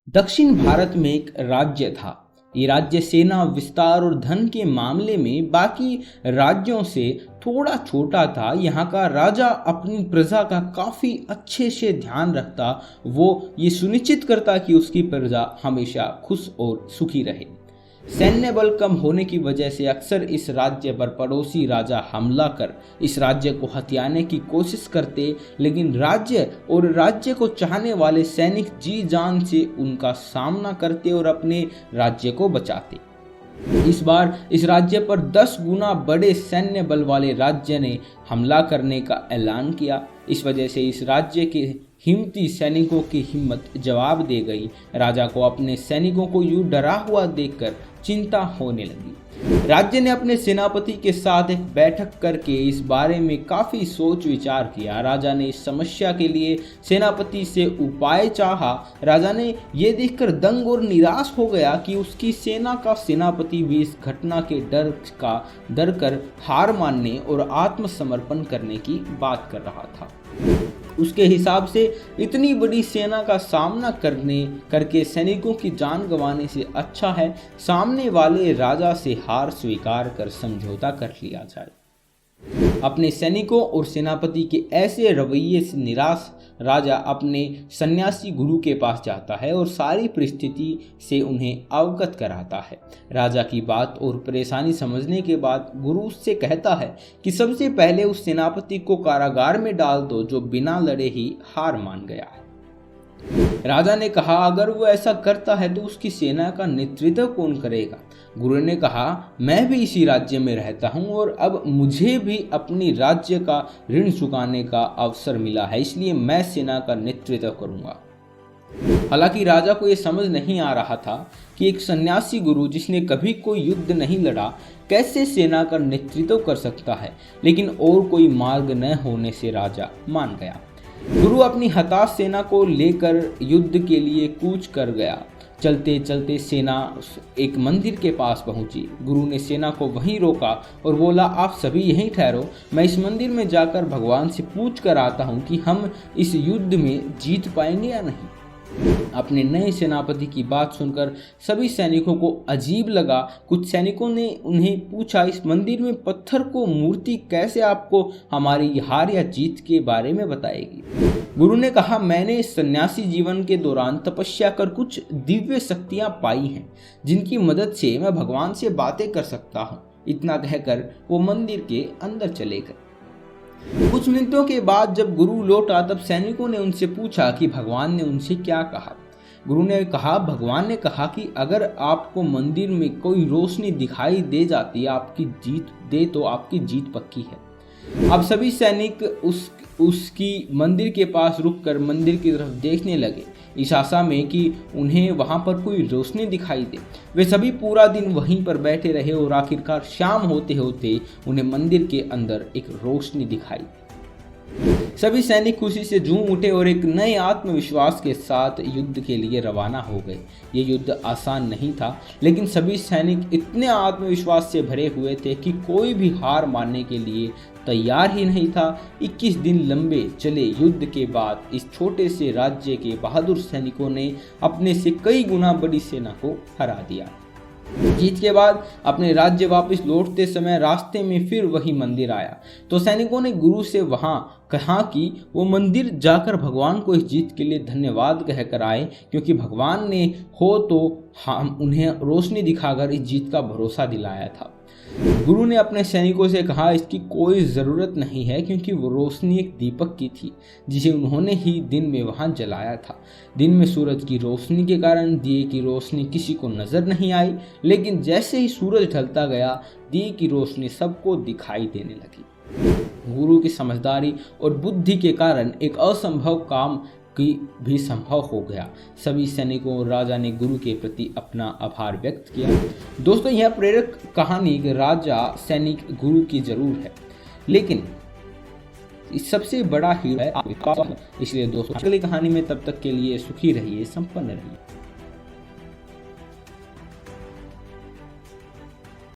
दक्षिण भारत में एक राज्य था। ये राज्य सेना विस्तार और धन के मामले में बाकी राज्यों से थोड़ा छोटा था। यहाँ का राजा अपनी प्रजा का काफी अच्छे से ध्यान रखता। वो ये सुनिश्चित करता कि उसकी प्रजा हमेशा खुश और सुखी रहे। सैन्य बल कम होने की वजह से अक्सर इस राज्य पर पड़ोसी राजा हमला कर इस राज्य को हथियाने की कोशिश करते, लेकिन राज्य को चाहने वाले सैनिक जी जान से उनका सामना करते और अपने राज्य को बचाते। इस बार इस राज्य पर 10 गुना बड़े सैन्य बल वाले राज्य ने हमला करने का ऐलान किया। इस वजह से इस राज्य के हिम्मती सैनिकों की हिम्मत जवाब दे गई। राजा को अपने सैनिकों को यूं डरा हुआ देखकर चिंता होने लगी। राज्य ने अपने सेनापति के साथ एक बैठक करके इस बारे में काफी सोच विचार किया। राजा ने इस समस्या के लिए सेनापति से उपाय चाहा। राजा ने यह देखकर दंग और निराश हो गया कि उसकी सेना का सेनापति भी इस घटना के डर कर हार मानने और आत्मसमर्पण करने की बात कर रहा था। उसके हिसाब से इतनी बड़ी सेना का सामना करके सैनिकों की जान गंवाने से अच्छा है सामने वाले राजा से हार स्वीकार कर समझौता कर लिया जाए। अपने सैनिकों और सेनापति के ऐसे रवैये से निराश राजा अपने सन्यासी गुरु के पास जाता है और सारी परिस्थिति से उन्हें अवगत कराता है। राजा की बात और परेशानी समझने के बाद गुरु उससे कहता है कि सबसे पहले उस सेनापति को कारागार में डाल दो जो बिना लड़े ही हार मान गया है। राजा ने कहा, अगर वो ऐसा करता है तो उसकी सेना का नेतृत्व कौन करेगा? गुरु ने कहा, मैं भी इसी राज्य में रहता हूँ और अब मुझे भी अपनी राज्य का ऋण चुकाने का अवसर मिला है, इसलिए मैं सेना का नेतृत्व करूंगा। हालांकि राजा को यह समझ नहीं आ रहा था कि एक सन्यासी गुरु जिसने कभी कोई युद्ध नहीं लड़ा कैसे सेना का नेतृत्व कर सकता है, लेकिन और कोई मार्ग न होने से राजा मान गया। गुरु अपनी हताश सेना को लेकर युद्ध के लिए कूच कर गया। चलते चलते सेना एक मंदिर के पास पहुंची। गुरु ने सेना को वहीं रोका और बोला, आप सभी यहीं ठहरो, मैं इस मंदिर में जाकर भगवान से पूछ कर आता हूं कि हम इस युद्ध में जीत पाएंगे या नहीं। अपने नए सेनापति की बात सुनकर सभी सैनिकों को अजीब लगा। कुछ सैनिकों ने उन्हें पूछा, इस मंदिर में पत्थर को मूर्ति कैसे आपको हमारी हार या जीत के बारे में बताएगी? गुरु ने कहा, मैंने सन्यासी जीवन के दौरान तपस्या कर कुछ दिव्य शक्तियां पाई हैं जिनकी मदद से मैं भगवान से बातें कर सकता हूँ। इतना कहकर वो मंदिर के अंदर चले गए। कुछ मिनटों के बाद जब गुरु लौटा तब सैनिकों ने उनसे पूछा कि भगवान ने उनसे क्या कहा। गुरु ने कहा, भगवान ने कहा कि अगर आपको मंदिर में कोई रोशनी दिखाई दे जाती है तो आपकी जीत पक्की है। अब सभी सैनिक उसकी मंदिर के पास रुककर मंदिर की तरफ देखने लगे, इस आशा में कि उन्हें वहां पर कोई रोशनी दिखाई दे। वे सभी पूरा दिन वहीं पर बैठे रहे और आखिरकार शाम होते होते उन्हें मंदिर के अंदर एक रोशनी दिखाई। सभी सैनिक खुशी से झूम उठे और एक नए आत्मविश्वास के साथ युद्ध के लिए रवाना हो गए। ये युद्ध आसान नहीं था, लेकिन सभी सैनिक इतने आत्मविश्वास से भरे हुए थे कि कोई भी हार मानने के लिए तैयार ही नहीं था। 21 दिन लंबे चले युद्ध के बाद इस छोटे से राज्य के बहादुर सैनिकों ने अपने से कई गुना बड़ी सेना को हरा दिया। जीत के बाद अपने राज्य वापस लौटते समय रास्ते में फिर वही मंदिर आया तो सैनिकों ने गुरु से वहां कहा कि वो मंदिर जाकर भगवान को इस जीत के लिए धन्यवाद कहकर आए, क्योंकि भगवान ने हो तो हम उन्हें रोशनी दिखाकर इस जीत का भरोसा दिलाया था। गुरु ने अपने सैनिकों से कहा, इसकी कोई ज़रूरत नहीं है, क्योंकि वो रोशनी एक दीपक की थी जिसे उन्होंने ही दिन में वहां जलाया था। दिन में सूरज की रोशनी के कारण दिए की रोशनी किसी को नजर नहीं आई, लेकिन जैसे ही सूरज ढलता गया दिए की रोशनी सबको दिखाई देने लगी। गुरु की समझदारी और बुद्धि के कारण एक असंभव काम की भी संभव हो गया। सभी सैनिकों और राजा ने गुरु के प्रति अपना आभार व्यक्त किया। दोस्तों, यह प्रेरक कहानी कि राजा सैनिक गुरु की जरूर है, लेकिन सबसे बड़ा हीरो है आपका। इसलिए दोस्तों, अगली कहानी में तब तक के लिए सुखी रहिए, संपन्न रहिए।